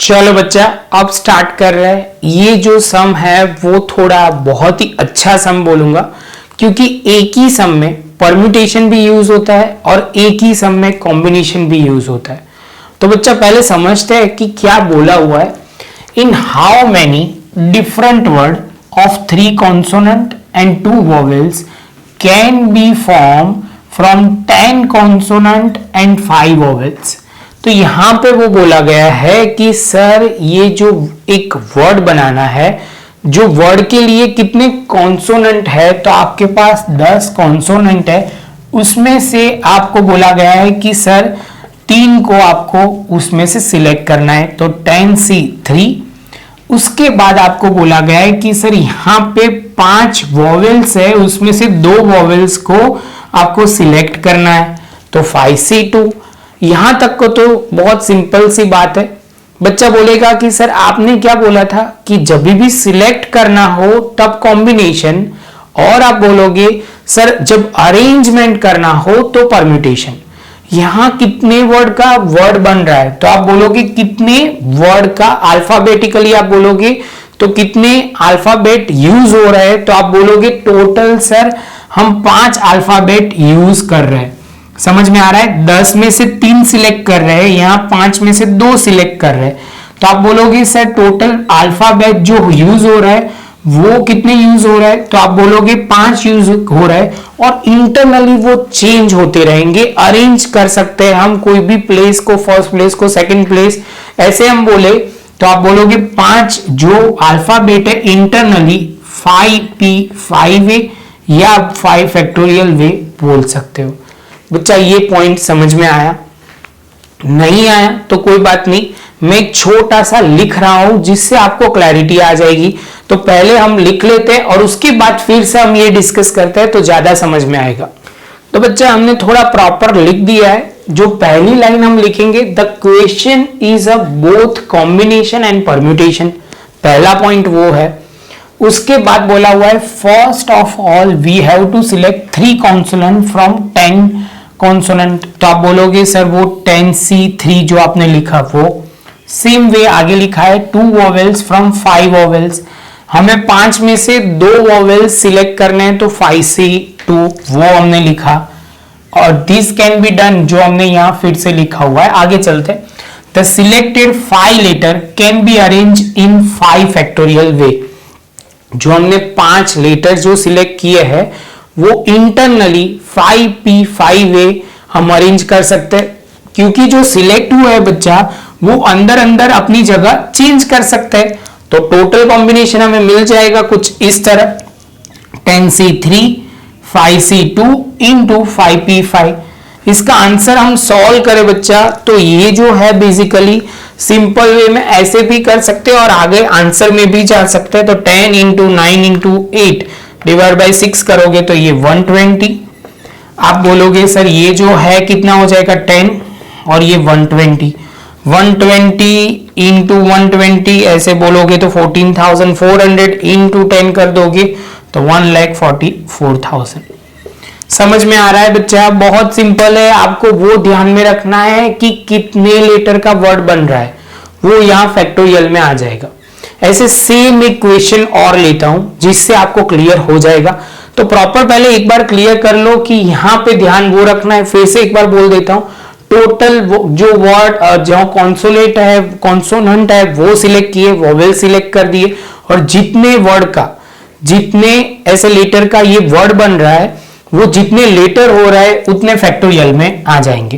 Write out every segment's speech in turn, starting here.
चलो बच्चा अब स्टार्ट कर रहे हैं। ये जो सम है वो थोड़ा बहुत ही अच्छा सम बोलूंगा, क्योंकि एक ही सम में परम्यूटेशन भी यूज होता है और एक ही सम में कॉम्बिनेशन भी यूज होता है। तो बच्चा पहले समझते हैं कि क्या बोला हुआ है। In how many different word of 3 consonant and 2 vowels can be form from 10 consonant and 5 vowels. तो यहां पे वो बोला गया है कि सर ये जो एक वर्ड बनाना है, जो वर्ड के लिए कितने कॉन्सोनेंट है, तो आपके पास 10 कॉन्सोनेंट है। उसमें से आपको बोला गया है कि सर 3 को आपको उसमें से सिलेक्ट करना है, तो 10C3। उसके बाद आपको बोला गया है कि सर यहां पे 5 वोवेल्स है, उसमें से 2 वोवेल्स को आपको सिलेक्ट करना है, तो 5C2। यहां तक को तो बहुत सिंपल सी बात है। बच्चा बोलेगा कि सर आपने क्या बोला था कि जब भी सिलेक्ट करना हो तब कॉम्बिनेशन, और आप बोलोगे सर जब अरेंजमेंट करना हो तो परम्यूटेशन। यहां कितने वर्ड का वर्ड बन रहा है, तो आप बोलोगे कितने वर्ड का अल्फाबेटिकली आप बोलोगे, तो कितने अल्फाबेट यूज हो रहे हैं, तो आप बोलोगे टोटल सर हम 5 अल्फाबेट यूज कर रहे हैं। समझ में आ रहा है? 10 में से 3 सिलेक्ट कर रहे हैं, यहां 5 में से 2 सिलेक्ट कर रहे हैं, तो आप बोलोगे सर टोटल अल्फाबेट जो यूज हो रहा है वो कितने यूज हो रहा है, तो आप बोलोगे 5 यूज हो रहा है। और इंटरनली वो चेंज होते रहेंगे, अरेंज कर सकते हैं हम कोई भी प्लेस को, फर्स्ट प्लेस को सेकंड प्लेस, ऐसे हम बोले तो आप बोलोगे 5 जो अल्फाबेट है इंटरनली 5P 5A या 5 फैक्टोरियल वे बोल सकते हो। बच्चा ये पॉइंट समझ में आया? नहीं आया तो कोई बात नहीं, मैं एक छोटा सा लिख रहा हूं जिससे आपको क्लैरिटी आ जाएगी। तो पहले हम लिख लेते हैं और उसके बाद फिर से हम ये डिस्कस करते हैं, तो ज्यादा समझ में आएगा। तो बच्चा हमने थोड़ा प्रॉपर लिख दिया है। जो पहली लाइन हम लिखेंगे, the question is a both combination and permutation, पहला पॉइंट वो है। उसके बाद बोला हुआ है first of all we have to select 3 consonant from 10 consonant, तो आप बोलोगे सर वो 10C3 जो आपने लिखा वो सेम वे आगे लिखा है 2 वोवेल्स फ्रॉम 5 वोवेल्स, हमें 5 में से 2 वोवेल्स सिलेक्ट करने हैं, तो 5C2 वो हमने लिखा। और दिस कैन बी डन जो हमने यहां फिर से लिखा हुआ है। आगे चलते, the selected 5 letter can be arrange in 5 factorial way, जो हमने 5 लेटर जो सिलेक्ट किए हैं वो इंटरनली 5P 5A हम अरेंज कर सकते हैं, क्योंकि जो सिलेक्ट हुआ है बच्चा वो अंदर अंदर अपनी जगह चेंज कर सकते हैं। तो टोटल कॉम्बिनेशन हमें मिल जाएगा कुछ इस तरह 10C3 5C2 इंटू 5P5। इसका आंसर हम सॉल्व करें बच्चा, तो ये जो है बेसिकली सिंपल वे में ऐसे भी कर सकते हैं और आगे आंसर में भी जा सकते हैं। तो 10 इंटू 9 इंटू 8 डिवाइड बाई 6 करोगे तो ये 120। आप बोलोगे सर ये जो है कितना हो जाएगा 10 और ये 120 इंटू 120 ऐसे बोलोगे तो 14,400 इंटू 10 कर दोगे तो 1,44,000। समझ में आ रहा है बच्चा? बहुत सिंपल है, आपको वो ध्यान में रखना है कि कितने लेटर का वर्ड बन रहा है, वो यहां फैक्टोरियल में आ जाएगा। ऐसे सेम एक क्वेश्चन और लेता हूं जिससे आपको क्लियर हो जाएगा। तो प्रॉपर पहले एक बार क्लियर कर लो कि यहां पे ध्यान वो रखना है। फिर से एक बार बोल देता हूं, टोटल जो वर्ड जो कॉन्सोनेंट है वो सिलेक्ट किए, वोवेल सिलेक्ट कर दिए, और जितने वर्ड का, जितने ऐसे लेटर का ये वर्ड बन रहा है, वो जितने लेटर हो रहा है उतने फैक्टोरियल में आ जाएंगे।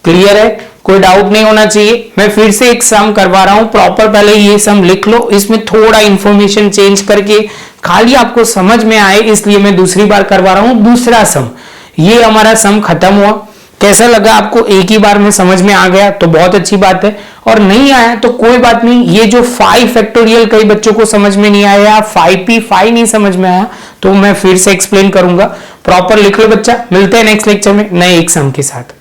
क्लियर है? कोई डाउट नहीं होना चाहिए। मैं फिर से एक सम करवा रहा हूं, प्रॉपर पहले ये सम लिख लो, इसमें थोड़ा इंफॉर्मेशन चेंज करके खाली आपको समझ में आए इसलिए मैं दूसरी बार करवा रहा हूं। दूसरा सम, ये हमारा सम खत्म हुआ। कैसा लगा आपको? एक ही बार में समझ में आ गया तो बहुत अच्छी बात है, और नहीं आया तो कोई बात नहीं। ये जो 5 फैक्टोरियल कई बच्चों को समझ में नहीं आया, 5P 5 नहीं समझ में आया, तो मैं फिर से एक्सप्लेन करूंगा। प्रॉपर लिख लो बच्चा। मिलते हैं नेक्स्ट लेक्चर में नए एक सम के साथ।